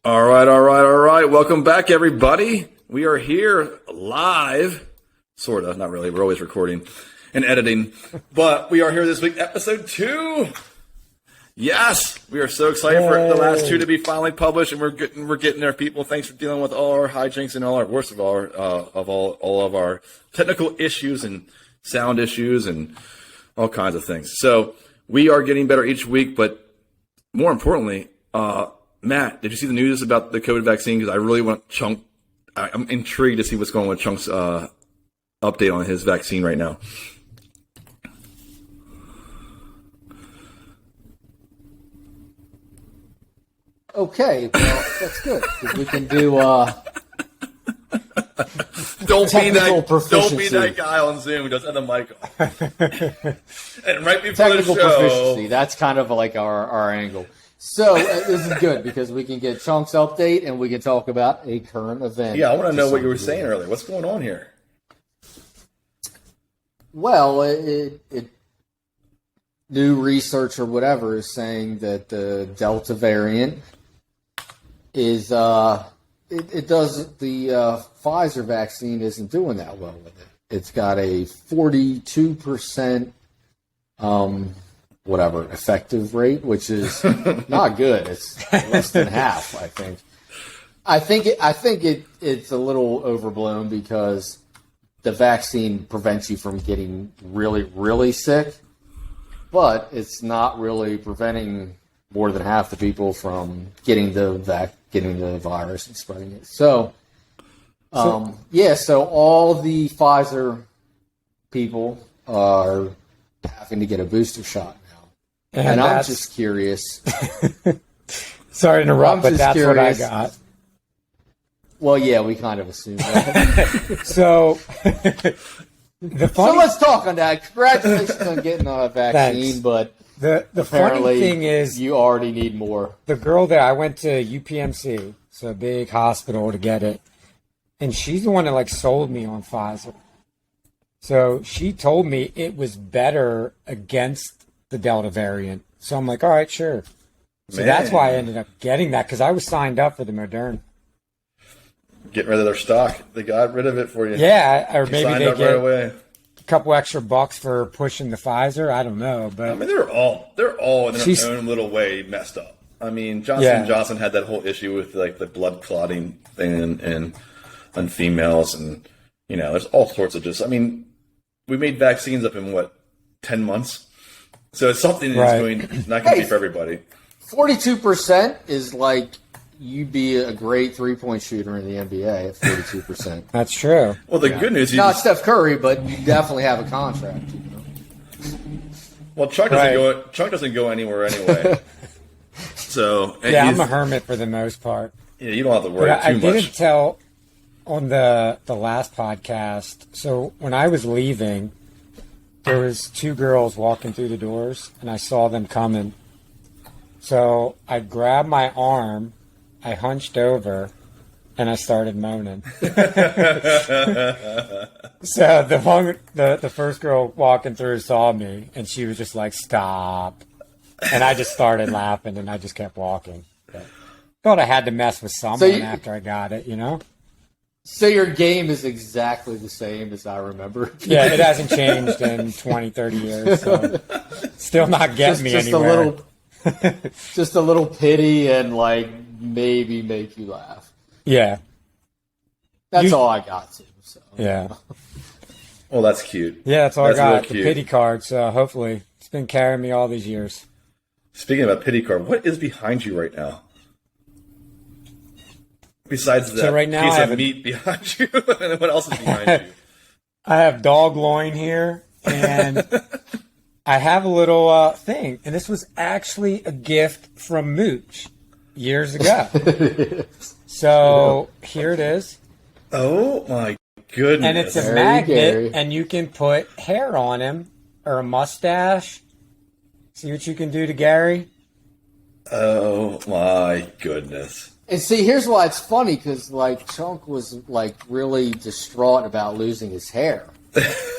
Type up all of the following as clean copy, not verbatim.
All right. Welcome back, everybody. We are here live, sort of, not really. We're always recording and editing, but we are here this week, episode 2. Yes, we are so excited for the last 2 to be finally published, and we're getting there, people. Thanks for dealing with all our hijinks and all of our technical issues and sound issues and all kinds of things. So we are getting better each week, but more importantly, Matt, did you see the news about the COVID vaccine? Because I really want Chunk. I'm intrigued to see what's going on with Chunk's update on his vaccine right now. Okay, well, that's good, because we can do Don't be proficiency. that guy on Zoom who doesn't have the mic on. And right before technical the show, proficiency. That's kind of like our angle. So this is good, because we can get Chunk's update, and we can talk about a current event. yeah, I want to know what you were saying earlier. What's going on here? Well, new research or whatever is saying that the Delta variant is the Pfizer vaccine isn't doing that well with it. It's got a 42% effective rate, which is not good. It's less than half, I think. I think it's a little overblown, because the vaccine prevents you from getting really, really sick, but it's not really preventing more than half the people from getting the virus and spreading it. So all the Pfizer people are having to get a booster shot now. And I'm just curious. Sorry to interrupt, but that's curious. What I got. Well, yeah, we kind of assumed that. So let's talk on that. Congratulations on getting a vaccine, Thanks. but the funny thing is, you already need more. The girl there, I went to UPMC, so a big hospital, to get it, and she's the one that sold me on Pfizer. So she told me it was better against the Delta variant. So I'm like, all right, sure. So that's why I ended up getting that, because I was signed up for the Moderna. Getting rid of their stock. They got rid of it for you. Yeah, or maybe they get right away. A couple extra bucks for pushing the Pfizer. I don't know, but I mean, they're all in their own little way messed up. I mean, Johnson & Johnson had that whole issue with the blood clotting thing and females, and there's all sorts of we made vaccines up in 10 months, so it's something that's not going to be for everybody. 42% is like you'd be a great 3-point shooter in the NBA at 42%. That's true. Well, the good news is not Steph Curry, but you definitely have a contract. Well, Chuck doesn't go anywhere anyway. So I'm a hermit for the most part. Yeah, you don't have to worry too much. I didn't tell on the last podcast. So when I was leaving, there was 2 girls walking through the doors, and I saw them coming. So I grabbed my arm, I hunched over, and I started moaning. So the first girl walking through saw me, and she was just like, "Stop!" And I just started laughing, and I just kept walking. But thought I had to mess with someone after I got it, So your game is exactly the same as I remember. Yeah, it hasn't changed in 20, 30 years. So still not getting me anywhere. Just a little pity and maybe make you laugh. Yeah. That's all I got to. So. Yeah. Well, that's cute. Yeah, that's all I got. The pity card. So hopefully it's been carrying me all these years. Speaking about pity card, what is behind you right now? Besides that right now piece of meat behind you, what else is behind you? I have dog loin here, and I have a little thing. And this was actually a gift from Mooch years ago. So here it is. Oh, my goodness. And it's a magnet, and you can put hair on him or a mustache. See what you can do to Gary? Oh, my goodness. And see, here's why it's funny, because Chunk was really distraught about losing his hair.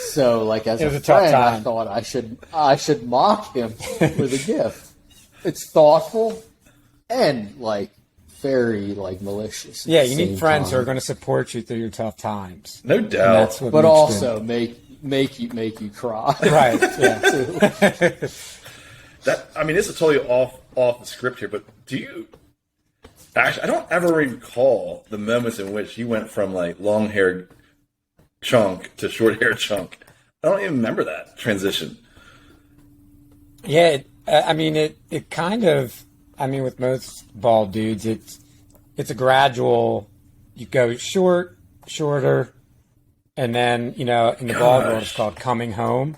So as a friend, I thought I should mock him with a gift. It's thoughtful and very like malicious. at Yeah, the you same need friends who time. are going to support you through your tough times. No And doubt. that's what but makes also make you cry. good. Right. Yeah. This is totally off the script here, but do you actually? I don't ever recall the moments in which you went from like long haired chunk to short haired chunk. I don't even remember that transition. Yeah. It kind of. With most bald dudes, it's a gradual. You go shorter, and then in the bald world it's called coming home,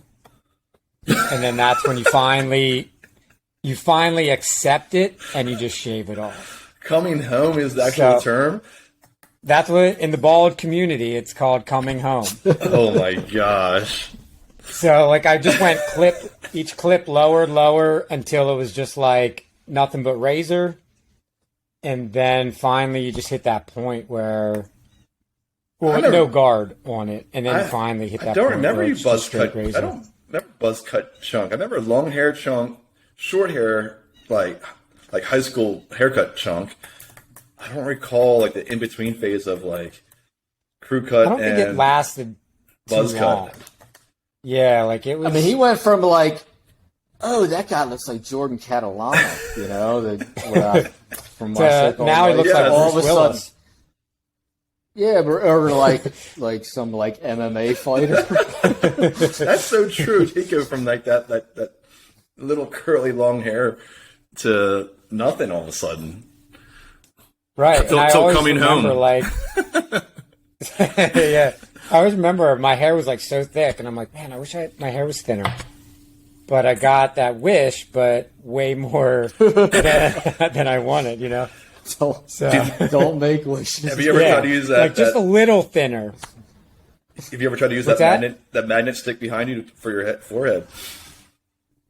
and then that's when you finally accept it and you just shave it off. Coming home is the actual So- term. That's what in the bald community it's called coming home. Oh my gosh. So like I just went each clip lower until it was just like nothing but razor. And then finally you just hit that point where no guard on it. And then you finally hit that I don't point remember where you it's just buzz straight cut. razor. I don't remember buzz cut chunk. I remember long hair chunk, short hair, like high school haircut chunk. I don't recall like the in between phase of like crew cut I don't think and it lasted buzz too cut. long. Yeah, like it was. He went from like, oh, that guy looks like Jordan Catalano, from my circle. now he looks Yeah, like all of Bruce a sudden. Willis. Yeah, or like some like MMA fighter. That's so true. You go from like that little curly long hair to nothing all of a sudden. Right. Till and I always coming remember, home. like, yeah. I always remember my hair was like so thick, and I'm like, man, I wish my hair was thinner. But I got that wish, but way more than I wanted, Don't make wishes. Have you ever tried to use that? like just a little thinner. Have you ever tried to use What's that that? magnet stick behind you for your forehead?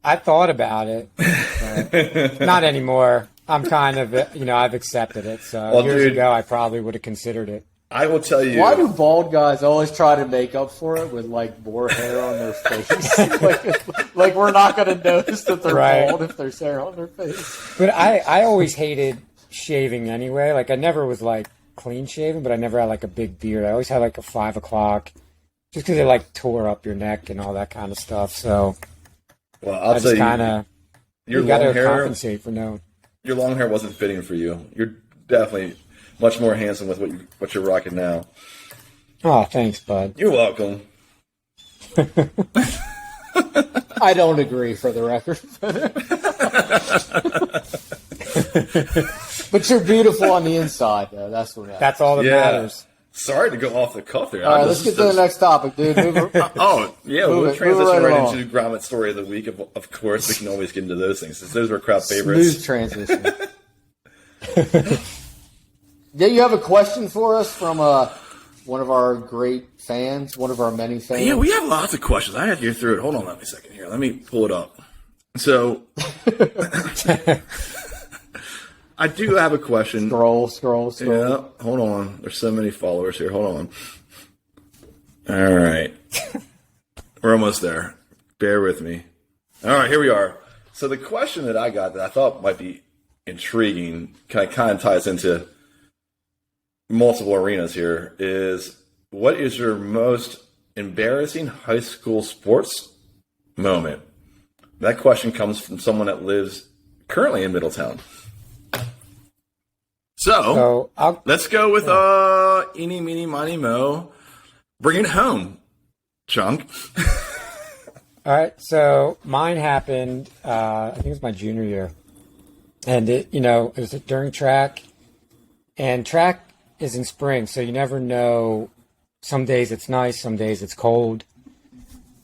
I thought about it, but not anymore. I'm kind of, I've accepted it. So Well, years dude, ago, I probably would have considered it. I will tell you. Why do bald guys always try to make up for it with like more hair on their face? like we're not going to notice that they're Right. bald if there's hair on their face. But I always hated shaving anyway. Like I never was like clean shaven, but I never had like a big beard. I always had like a 5 o'clock just because it like tore up your neck and all that kind of stuff. So Well, I I'll tell just you, kind of, your you got long to hair, compensate for no. your long hair wasn't fitting for you. You're definitely much more handsome with what you're rocking now. Oh, thanks, bud. You're welcome. I don't agree, for the record. But you're beautiful on the inside, though. That's what matters. That's all that Yeah. matters. Sorry to go off the cuff there. All right, let's get to the next topic, dude. Oh, yeah, Move we'll it transition right right along. into Grommet Story of the Week. Of course, we can always get into those things, since those were crowd favorites. Smooth transition. Yeah, you have a question for us from one of our great fans, one of our many fans? Yeah, we have lots of questions. I had to go through it. Hold on, let me a second here. Let me pull it up. So, I do have a question. Scroll. Yeah, hold on. There's so many followers here. Hold on. All right. We're almost there. Bear with me. All right, here we are. So the question that I got that I thought might be intriguing, kind of ties into multiple arenas here, is what is your most embarrassing high school sports moment? That question comes from someone that lives currently in Middletown. So let's go with eeny, meeny, miny, mo. Bring it home, Chunk. All right, so mine happened, I think it was my junior year. And it was during track. And track is in spring, so you never know. Some days it's nice, some days it's cold.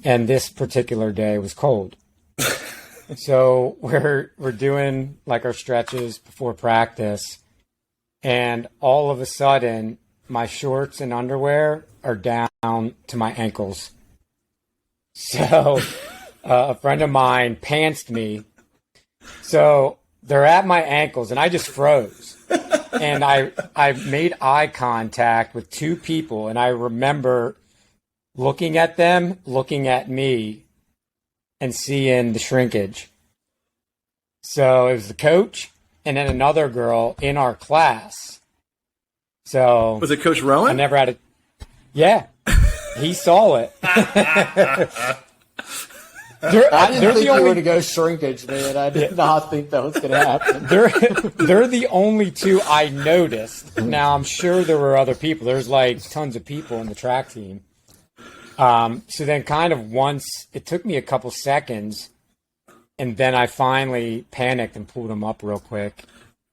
And this particular day was cold. So we're doing like our stretches before practice. And all of a sudden, my shorts and underwear are down to my ankles. So a friend of mine pantsed me. So they're at my ankles, and I just froze. And I made eye contact with two people, and I remember looking at them, looking at me, and seeing the shrinkage. So it was the coach and then another girl in our class. So Was it Coach Rowan? I never had it. Yeah, he saw it. I didn't think you were going to go shrinkage, man. I did not think that was going to happen. They're the only two I noticed. Now, I'm sure there were other people. There's like tons of people in the track team. So then kind of once, it took me a couple seconds, and then I finally panicked and pulled them up real quick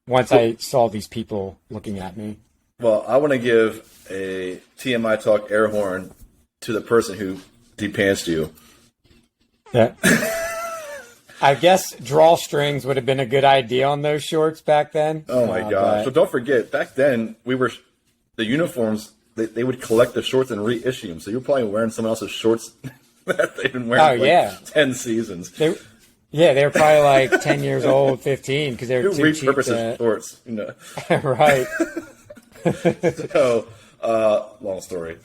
once I saw these people looking at me. Well, I want to give a TMI Talk air horn to the person who de-pantsed you. Yeah. I guess drawstrings would have been a good idea on those shorts back then. Oh my gosh. So don't forget, back then, the uniforms, they would collect the shorts and reissue them. So you're probably wearing someone else's shorts that they've been wearing for 10 seasons. They were probably like 10 years old, 15, because they were too cheap repurposes shorts, you know. Right. So, long story.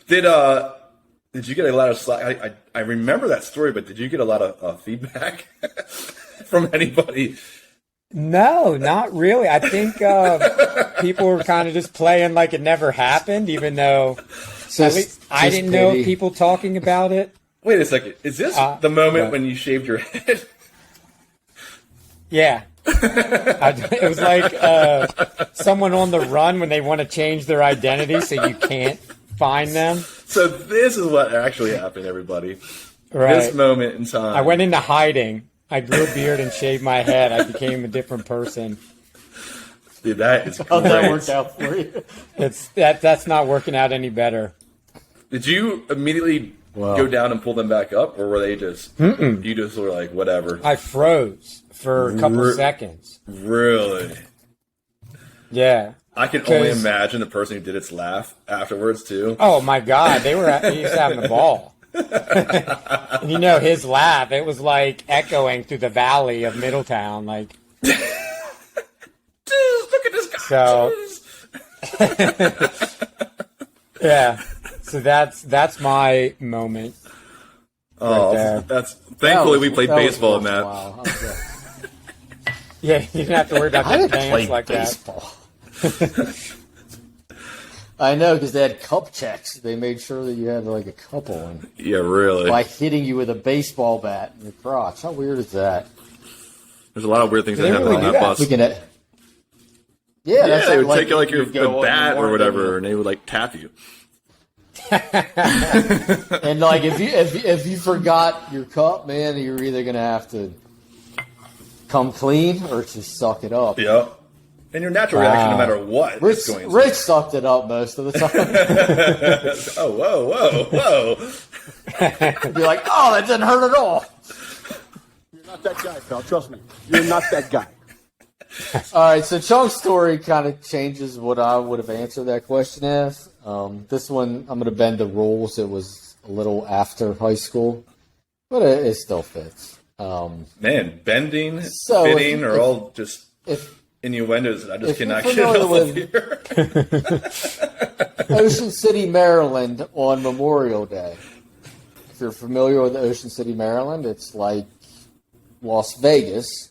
Yeah. Did you get a lot of slack? I remember that story, but did you get a lot of feedback from anybody? No, not really. I think people were kind of just playing like it never happened, even though at least I didn't know people talking about it. Wait a second. Is this the moment when you shaved your head? Yeah. It was like someone on the run when they want to change their identity so you can't find them. So this is what actually happened, everybody. Right. This moment in time. I went into hiding. I grew a beard and shaved my head. I became a different person. Dude, that is great. How'd that work out for you? That's not working out any better. Did you immediately go down and pull them back up, or were they just you just were like whatever? I froze for a couple seconds. Really? Yeah. I can only imagine the person who did its laugh afterwards too. Oh my God, he was having a ball. And you know, his laugh, it was like echoing through the valley of Middletown, like. Jeez, look at this guy. So, yeah. So that's my moment. Oh, right that's thankfully we played baseball, Matt. Wow. Yeah, you didn't have to worry about that dance like baseball. I know, because they had cup checks. They made sure that you had like a couple, and Yeah, really. by hitting you with a baseball bat in the crotch. How weird is that? There's a lot of weird things that They happen really on do that that. bus. Speaking of, They would take like your you'd go a bat on or the whatever, and they would like tap you. And like if you forgot your cup, man, you're either gonna have to come clean or just suck it up. Yeah. And your natural reaction, no matter what, is going to. Rich sucked it up most of the time. Oh, whoa. You're like, oh, that didn't hurt at all. You're not that guy, pal. Trust me. You're not that guy. All right, so Chunk's story kind of changes what I would have answered that question as. This one, I'm going to bend the rules. It was a little after high school, but it still fits. Man, bending, So fitting if- are all just If innuendos that I just if cannot you're get familiar off here. Ocean City, Maryland on Memorial Day. If you're familiar with Ocean City, Maryland, it's like Las Vegas.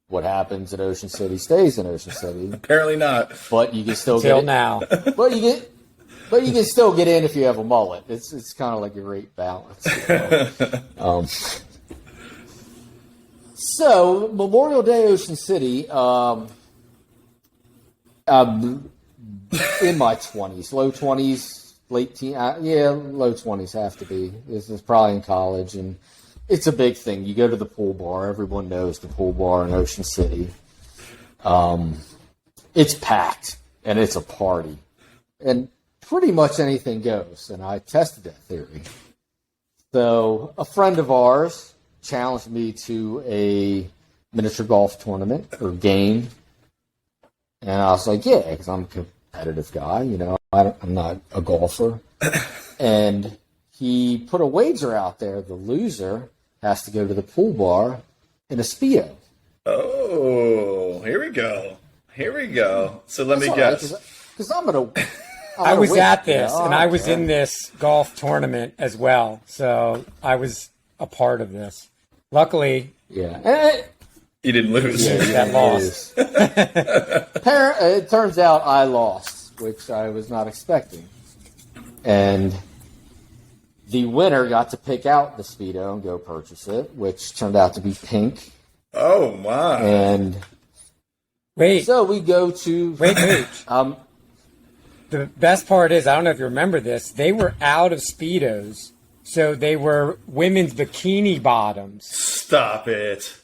What happens in Ocean City stays in Ocean City, Apparently not. but you can still Till get now. But you can still get in if you have a mullet. It's kind of like a great balance. You know? So Memorial Day, Ocean City. In my 20s, low 20s, late teen, low 20s have to be. This is probably in college, and it's a big thing. You go to the pool bar. Everyone knows the pool bar in Ocean City. It's packed, and it's a party. And pretty much anything goes, and I tested that theory. So a friend of ours challenged me to a miniature golf tournament or game. And I was like, yeah, because I'm a competitive guy, you know. I'm not a golfer. And he put a wager out there. The loser has to go to the pool bar in a Speedo. Oh, here we go. So let me guess. Because I'm going to... I was at this, and I was in this golf tournament as well, so I was a part of this. Luckily, Yeah. You didn't lose. that lost. It turns out I lost, which I was not expecting. And the winner got to pick out the Speedo and go purchase it, which turned out to be pink. Oh, my. And Wait, so we go to... wait. Um, The best part is, I don't know if you remember this, they were out of Speedos, so they were women's bikini bottoms. Stop it.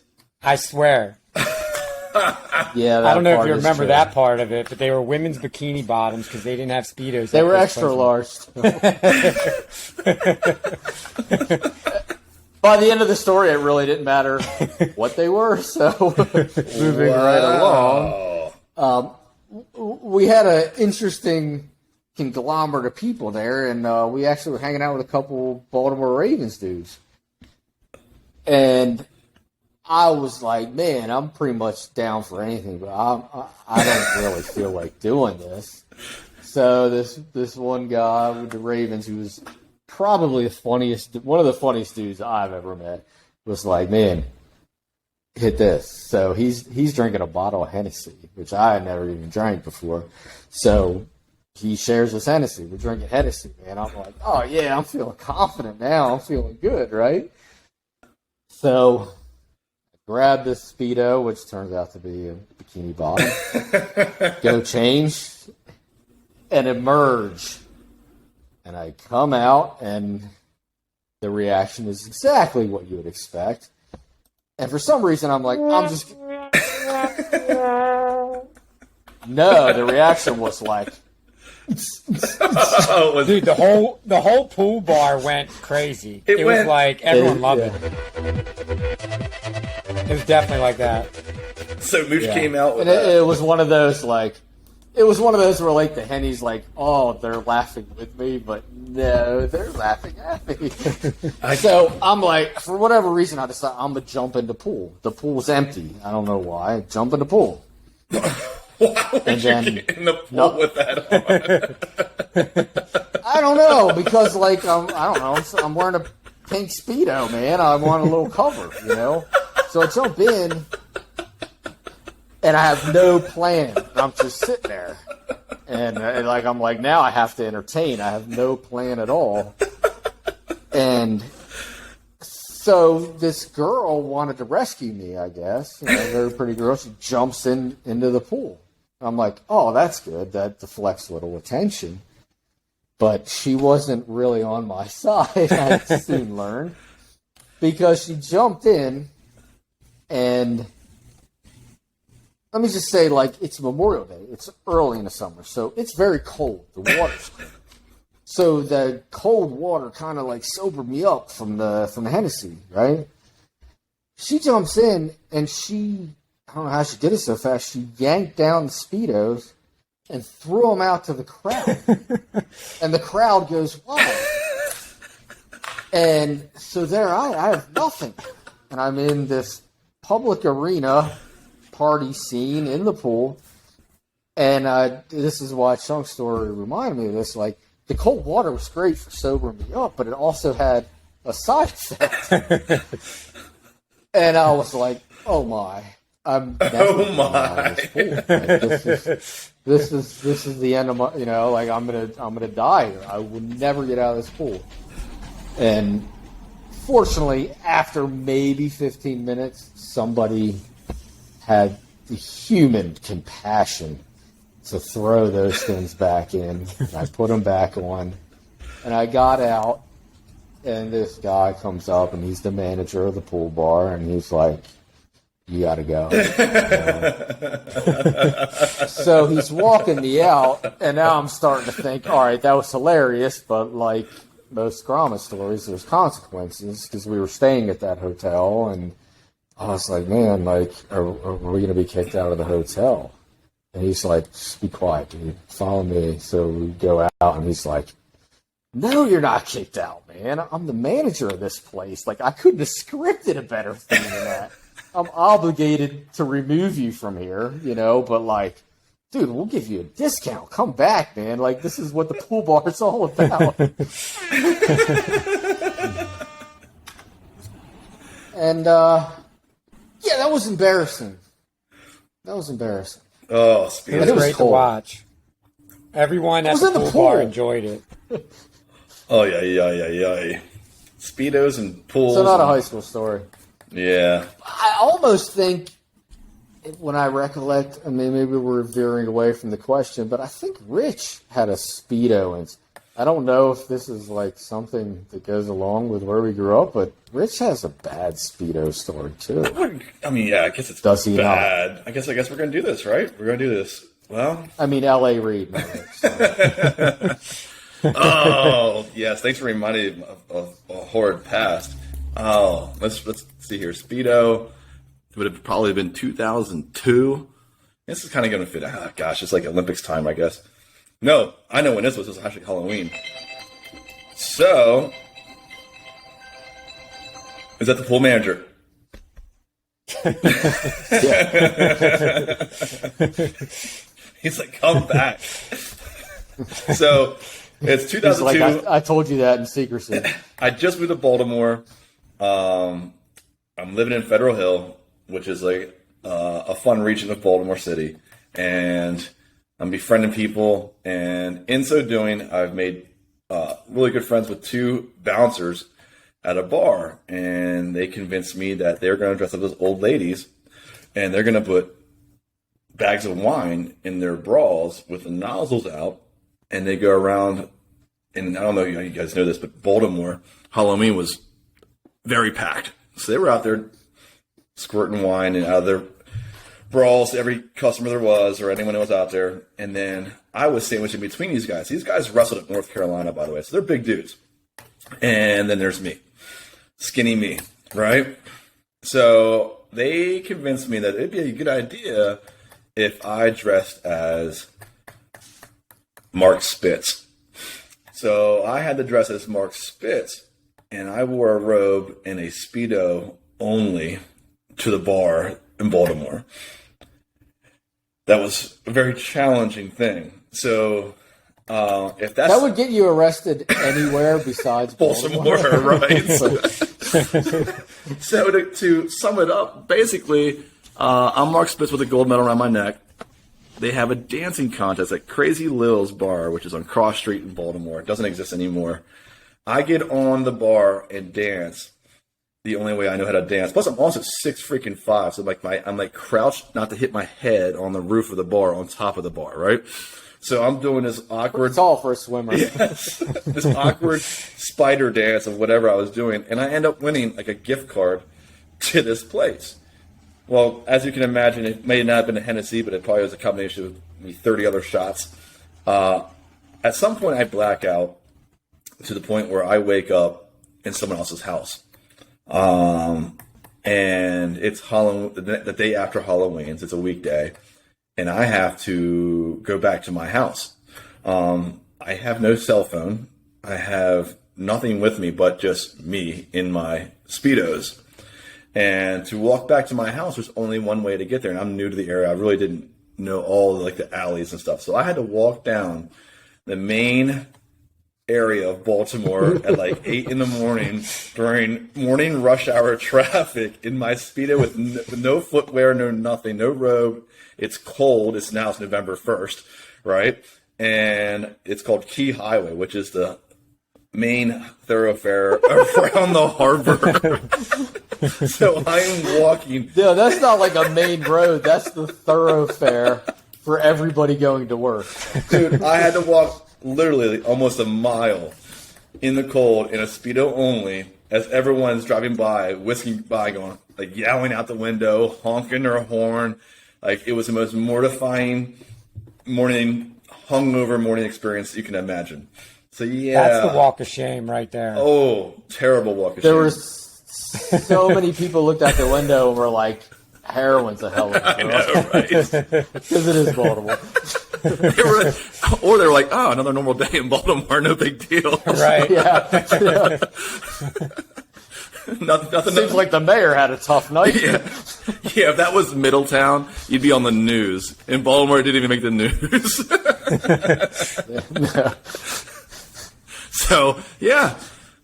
I swear. yeah, I don't know if part you is remember true. that part of it, but they were women's bikini bottoms because they didn't have Speedos. They at were this extra place. large. By the end of the story, it really didn't matter what they were. So moving right along, we had an interesting conglomerate of people there, and we actually were hanging out with a couple Baltimore Ravens dudes. And I was like, man, I'm pretty much down for anything, but I don't really feel like doing this. So this one guy with the Ravens, who was probably one of the funniest dudes I've ever met, was like, man, hit this. So he's drinking a bottle of Hennessy, which I had never even drank before. So he shares his Hennessy. We're drinking Hennessy, man. I'm like, oh yeah, I'm feeling confident now. I'm feeling good, right? So grab this Speedo, which turns out to be a bikini bottom, go change, and emerge. And I come out, and the reaction is exactly what you would expect. And for some reason, I'm like, I'm just... No, the reaction was like... Dude, the whole pool bar went crazy. It was like everyone loved it. It was definitely like that. So Mooch came out with and it was one of those like... It was one of those where, like, the Henny's like, oh, they're laughing with me, but no, they're laughing at me. So I'm like, for whatever reason, I decided I'm going to jump in the pool. The pool's empty. I don't know why. Jump in the pool. Why would And then- you get in the pool with that on? I don't know, because, like, I don't know, I'm wearing a pink Speedo, man. I want a little cover, you know? So I jump in, and I have no plan. I'm just sitting there. And like, I'm like, now I have to entertain. I have no plan at all. And so this girl wanted to rescue me, I guess. You know, a very pretty girl. She jumps into the pool. I'm like, oh, that's good. That deflects a little attention. But she wasn't really on my side, I soon learned. Because she jumped in, and let me just say, like, it's Memorial Day. It's early in the summer, so it's very cold. The water's cold. So the cold water kind of, like, sobered me up from the Hennessy, right? She jumps in, and I don't know how she did it so fast, she yanked down the Speedos and threw them out to the crowd. And the crowd goes wild. And so there I have nothing. And I'm in this public arena party scene in the pool, and this is why Chunk's story reminded me of this. Like, the cold water was great for sobering me up, but it also had a side effect. And I was like, "Oh my, I'm never getting out of this pool. Like, this is the end of my, you know, like I'm gonna die here. I will never get out of this pool." And fortunately, after maybe 15 minutes, somebody had the human compassion to throw those things back in. And I put them back on, and I got out, and this guy comes up, and he's the manager of the pool bar, and he's like, "You gotta go." So he's walking me out, and now I'm starting to think, all right, that was hilarious, but like most Grommet stories, there's consequences, because we were staying at that hotel, and I was like, man, like, are we going to be kicked out of the hotel? And he's like, just be quiet, dude. Follow me. So we go out, and he's like, no, you're not kicked out, man. I'm the manager of this place. Like, I couldn't have scripted a better thing than that. I'm obligated to remove you from here, you know, but like, dude, we'll give you a discount. Come back, man. Like, this is what the pool bar is all about. And yeah, that was embarrassing. Oh, It speed. was was great to cold. watch. Everyone at was the in the pool pool. bar enjoyed it. Oh, yeah. Speedos and pools. So not a and- high school story. Yeah. I almost think, when I recollect, I mean, maybe we're veering away from the question, but I think Rich had a Speedo. And I don't know if this is like something that goes along with where we grew up, but Rich has a bad Speedo story, too. I mean, yeah, I guess it's Does he bad. I guess we're going to do this, right? We're going to do this. Well, I mean, L.A. Reid. not Rich, so. oh, yes. Thanks for reminding me of a horrid past. Oh, let's see here. Speedo would have probably been 2002. This is kind of going to fit. Oh, gosh, it's like Olympics time, I guess. No, I know when this was. This was actually Halloween. So, is that the pool manager? He's like, come back. So, it's He's 2002. like, I told you that in secrecy. I just moved to Baltimore. I'm living in Federal Hill, which is like a fun region of Baltimore City, and I'm befriending people. And in so doing, I've made really good friends with two bouncers at a bar, and they convinced me that they're going to dress up as old ladies, and they're going to put bags of wine in their bras with the nozzles out, and they go around. And I don't know if you guys know this, but Baltimore, Halloween was very packed. So they were out there squirting wine and out of their brawls to every customer there was or anyone that was out there. And then I was sandwiched in between these guys. These guys wrestled at North Carolina, by the way. So they're big dudes. And then there's me. Skinny me, right? So they convinced me that it'd be a good idea if I dressed as Mark Spitz. So I had to dress as Mark Spitz, and I wore a robe and a Speedo only to the bar in Baltimore. That was a very challenging thing. So if that's That would get you arrested anywhere besides Baltimore. Baltimore, right? So to sum it up, basically, I'm Mark Spitz with a gold medal around my neck. They have a dancing contest at Crazy Lil's Bar, which is on Cross Street in Baltimore. It doesn't exist anymore. I get on the bar and dance the only way I know how to dance. Plus, I'm also 6'5", so I'm like crouched not to hit my head on the roof of the bar on top of the bar, right? So I'm doing this awkward, It's all for a swimmer. yes, this awkward spider dance of whatever I was doing, and I end up winning like a gift card to this place. Well, as you can imagine, it may not have been a Hennessy, but it probably was a combination of maybe 30 other shots. At some point, I black out to the point where I wake up in someone else's house. And it's Halloween, the day after Halloween. It's a weekday. And I have to go back to my house. I have no cell phone. I have nothing with me but just me in my Speedos. And to walk back to my house, there's only one way to get there. And I'm new to the area. I really didn't know all the alleys and stuff. So I had to walk down the main area of Baltimore at like 8 in the morning during morning rush hour traffic in my Speedo with no footwear, no nothing, no robe. It's cold. It's November 1st, right? And it's called Key Highway, which is the main thoroughfare around the harbor. So I'm walking. Yeah, that's not like a main road. That's the thoroughfare for everybody going to work. Dude, I had to walk literally almost a mile in the cold in a Speedo only as everyone's driving by, whisking by, going, like yelling out the window, honking their horn. Like it was the most mortifying hungover morning experience you can imagine. So yeah. That's the walk of shame right there. Oh, terrible walk of There shame. were so many people looked out the window and were like, heroin's a hell of a I know, right? because it is Baltimore. Or they were like, oh, another normal day in Baltimore, no big deal. Right. Yeah. nothing. Seems like the mayor had a tough night. Yeah, if that was Middletown, you'd be on the news. In Baltimore, it didn't even make the news. So, yeah,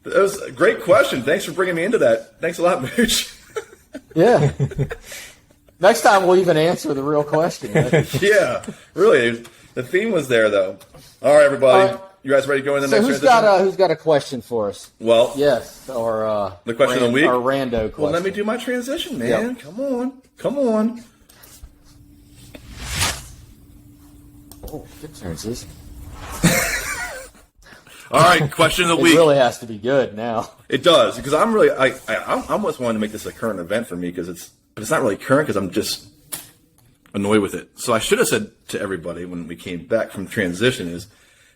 that was a great question. Thanks for bringing me into that. Thanks a lot, Mooch. Yeah. Next time we'll even answer the real question. Right? Yeah, really. The theme was there, though. All right, everybody. You guys ready to go in the next transition? Who's got a question for us? Well, Yes, or the question of the week? Or rando question. Well, let me do my transition, man. Yep. Come on. Oh, good transition. All right, question of the It week. really has to be good now. It does, because I'm really, I almost wanted to make this a current event for me, but it's not really current because I'm just annoyed with it. So I should have said to everybody when we came back from transition is,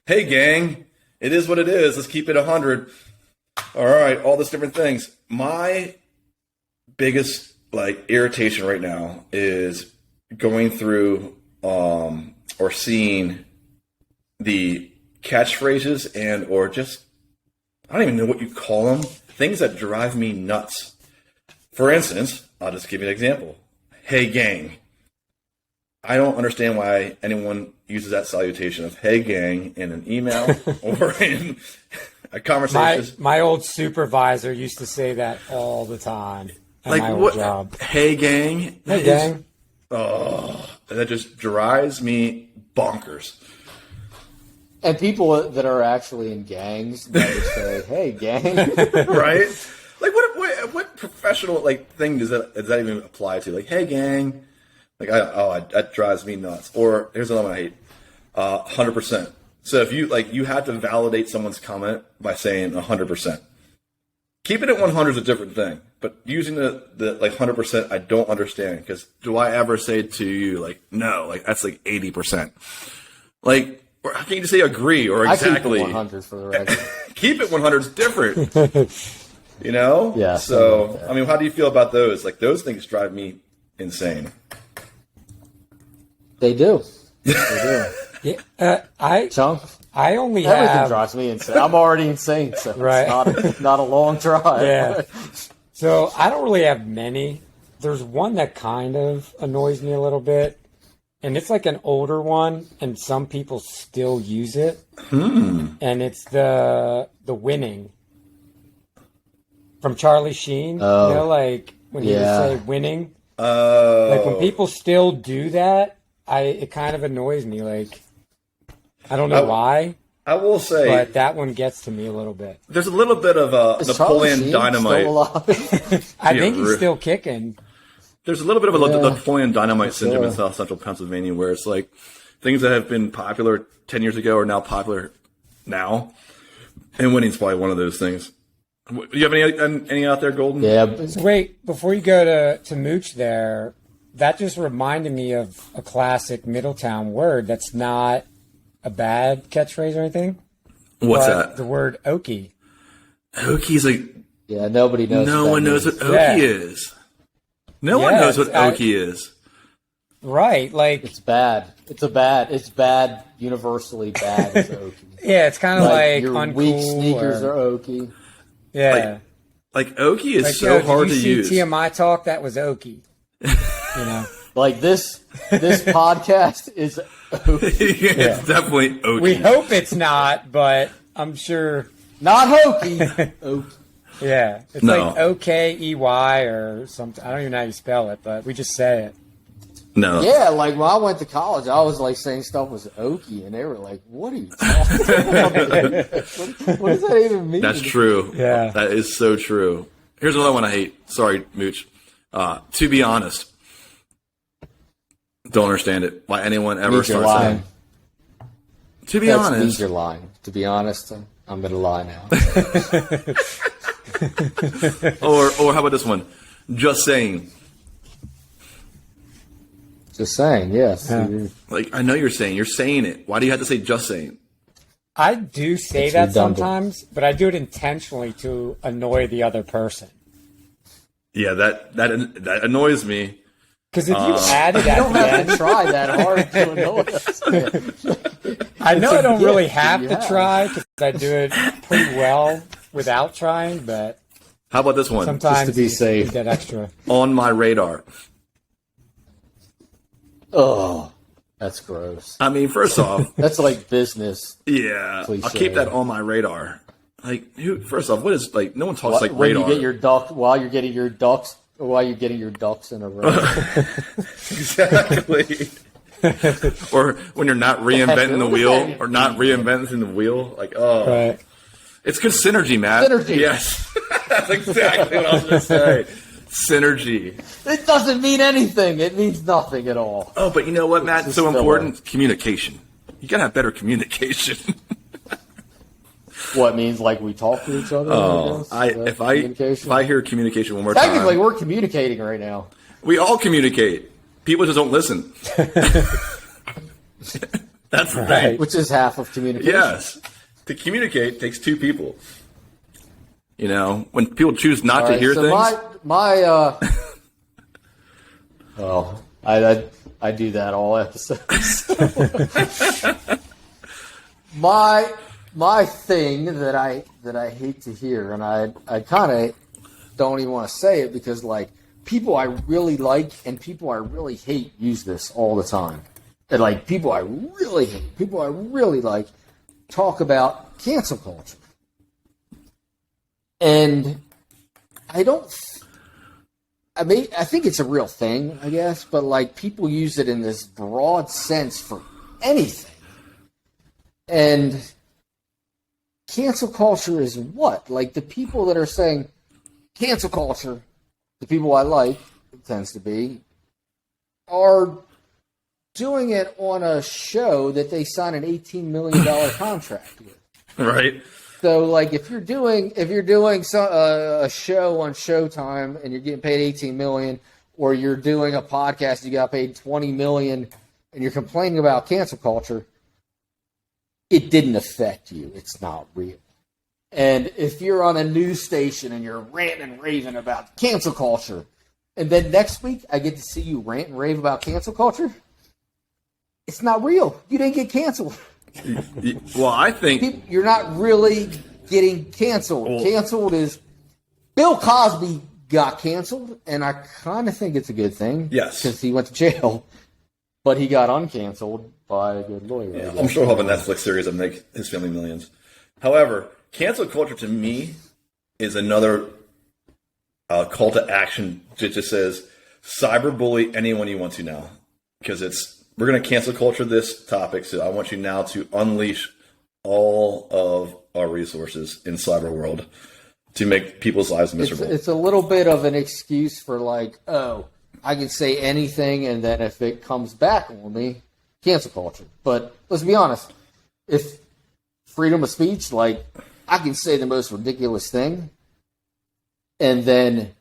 hey gang, it is what it is. Let's keep it 100. All right, all these different things. My biggest irritation right now is going through or seeing the catchphrases and or just, I don't even know what you call them, things that drive me nuts. For instance, I'll just give you an example. Hey gang. I don't understand why anyone uses that salutation of "Hey gang" in an email or in a conversation. My old supervisor used to say that all the time at my old job. Hey gang. Hey gang. Oh, that just drives me bonkers. And people that are actually in gangs never say, "Hey gang." Right? Like what professional thing does that even apply to? Like, hey gang. That drives me nuts. Or here's another one I hate. 100%. So if you have to validate someone's comment by saying 100%. Keeping it 100 is a different thing. But using the 100%, I don't understand. Because do I ever say to you, no, that's 80%. Or how can you just say agree or exactly? I keep it 100 for the record. Keep it 100 is different. You know? Yeah. So, how do you feel about those? Those things drive me insane. They do. They do. Yeah, Chunk? I only Everything have. drives me insane. I'm already insane, so Right. it's not a long drive. Yeah. So I don't really have many. There's one that kind of annoys me a little bit, and it's an older one, and some people still use it. And it's the winning from Charlie Sheen. Oh. You know, when he would say winning. Oh. When people still do that, it kind of annoys me. I don't know why. I will say, but that one gets to me a little bit. There's a little bit of Napoleon Dynamite. I think he's still kicking. There's a little bit of a Napoleon Dynamite syndrome in South Central Pennsylvania, where it's things that have been popular 10 years ago are now popular now, and winning's probably one of those things. Do you have any out there, Golden? Yeah. So wait, before you go to Mooch there, that just reminded me of a classic Middletown word that's not a bad catchphrase or anything. What's that? The word okie. Okie's yeah, nobody knows. No one knows what okie is. No one knows what okie is. Right, it's bad. It's bad, universally bad as okie. Yeah, it's kind of your uncool. Weak sneakers are okie. Yeah. Okie is so hard to use. TMI Talk, that was okie. This podcast is okie. It's definitely okie. We hope it's not, but I'm sure. Not hokey. Okie. Yeah. It's OKEY or something. I don't even know how you spell it, but we just say it. No. Yeah, when I went to college, I was saying stuff was okie, and they were like, "What are you talking about? What does that even mean?" That's true. Yeah. That is so true. Here's another one I hate. Sorry, Mooch. To be honest. Don't understand it. Why anyone ever starts saying. To be honest. Means you're lying. To be honest, I'm going to lie now. or how about this one? Just saying. Just saying, yes. Yeah. I know you're saying it. Why do you have to say just saying? I do say It's that redundant. sometimes, but I do it intentionally to annoy the other person. Yeah, that annoys me. Because if you add it You at don't the have end, to try that hard to annoy us. I know I don't gift really that have you to have. try because I do it pretty well without trying, but How about this one? sometimes to be you safe. need that extra. On my radar. Oh, that's gross. I mean, first off, That's business. yeah, Cliche. I'll keep that on my radar. First off, what is no one talks When radar. you get your duck, while you're getting your ducks while you're getting your ducks in a row. Exactly. Or when you're not reinventing the wheel, or not reinventing the wheel. Like, oh. Right. It's good synergy, Matt. Synergy. Yes. That's exactly what I was going to say. Synergy. It doesn't mean anything. It means nothing at all. Oh, but you know what, Matt? It's So just important. Communication. You got to have better communication. What means like we talk to each other? Oh, if I hear communication one more time. Technically, we're communicating right now. We all communicate. People just don't listen. That's the thing. Which is half of communication. Yes. To communicate takes two people. You know, when people choose not to hear things. I do that all episodes. my thing that I hate to hear, and I kind of don't even want to say it because like people I really like and people I really hate use this all the time. And like people I really hate, people I really like talk about cancel culture. And I think it's a real thing, I guess, but like people use it in this broad sense for anything. And cancel culture is what? Like the people that are saying cancel culture, the people I like, it tends to be, are doing it on a show that they sign an $18 million contract with. Right. So, like, if you're doing a show on Showtime and you're getting paid $18 million, or you're doing a podcast you got paid $20 million, and you're complaining about cancel culture, it didn't affect you. It's not real. And if you're on a news station and you're ranting and raving about cancel culture, and then next week I get to see you rant and rave about cancel culture, it's not real. You didn't get canceled. Well, I think you're not really getting canceled. Well, canceled is Bill Cosby got canceled, and I kind of think it's a good thing. Yes, because he went to jail, but he got uncanceled by a good lawyer. Yeah, I'm sure he'll have a Netflix series that make his family millions. However, cancel culture to me is another call to action that just says cyberbully anyone you want to now, because we're going to cancel culture this topic, so I want you now to unleash all of our resources in cyber world to make people's lives miserable. It's a little bit of an excuse for like, oh, I can say anything, and then if it comes back on me, cancel culture. But let's be honest, if freedom of speech, like, I can say the most ridiculous thing, and then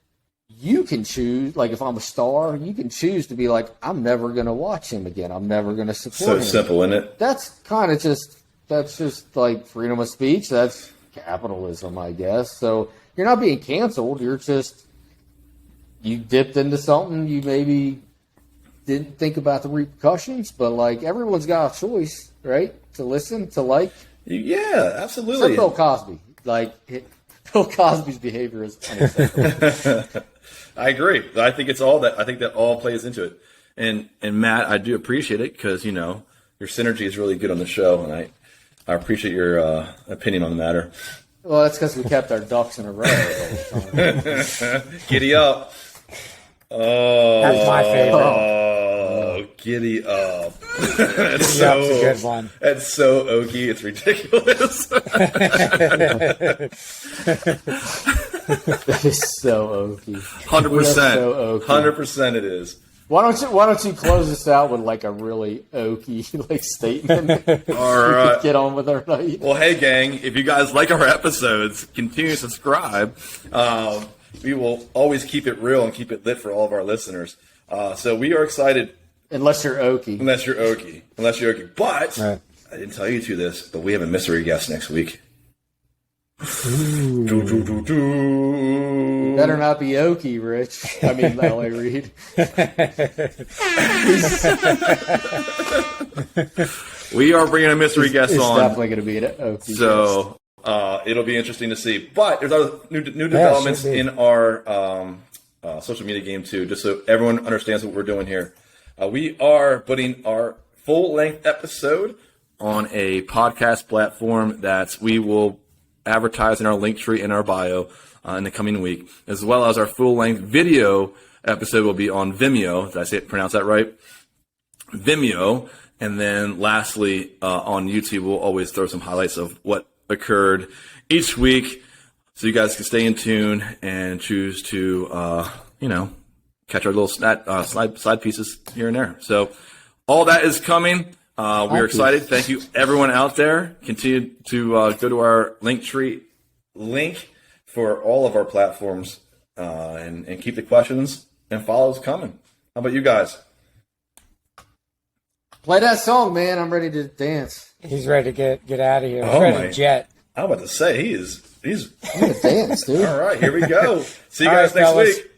you can choose, like if I'm a star, you can choose to be like, I'm never going to watch him again. I'm never going to support him. So simple, isn't it? That's just like freedom of speech. That's capitalism, I guess. So you're not being canceled. You dipped into something. You maybe didn't think about the repercussions, but like everyone's got a choice, right? To listen, to like. Yeah, absolutely. Except Bill Cosby. Bill Cosby's behavior is unacceptable. I agree. I think that all plays into it. And Matt, I do appreciate it because, your synergy is really good on the show, and I appreciate your opinion on the matter. Well, that's because we kept our ducks in a row all the time. Giddy up. Oh, that's my favorite. Oh, giddy up. That's a good one. That's so oaky. It's ridiculous. That is so oaky. 100%. 100% it is. Why don't you close this out with like a really oaky statement? All right. Get on with our night. Well, hey gang, if you guys like our episodes, continue to subscribe. We will always keep it real and keep it lit for all of our listeners. So we are excited. Unless you're oaky. But right. I didn't tell you to this, but we have a mystery guest next week. You better not be oaky, Rich. I mean, L.A. Reid. We are bringing a mystery guest on. It's definitely going to be an oaky guest. So it'll be interesting to see. But there's other new developments in our social media game, too, just so everyone understands what we're doing here. We are putting our full-length episode on a podcast platform that we will advertise in our link tree in our bio. in the coming week, as well as our full-length video episode will be on Vimeo. Did I pronounce that right? Vimeo. And then lastly, on YouTube, we'll always throw some highlights of what occurred each week so you guys can stay in tune and choose to, catch our little side pieces here and there. So all that is coming. We're excited. Thank you, everyone out there. Continue to go to our Linktree link for all of our platforms and keep the questions and follows coming. How about you guys? Play that song, man. I'm ready to dance. He's ready to get out of here. He's Oh, ready my. to jet. I'm about to say he's I'm gonna dance, dude. all right. Here we go. See you All guys right, next fellas. week.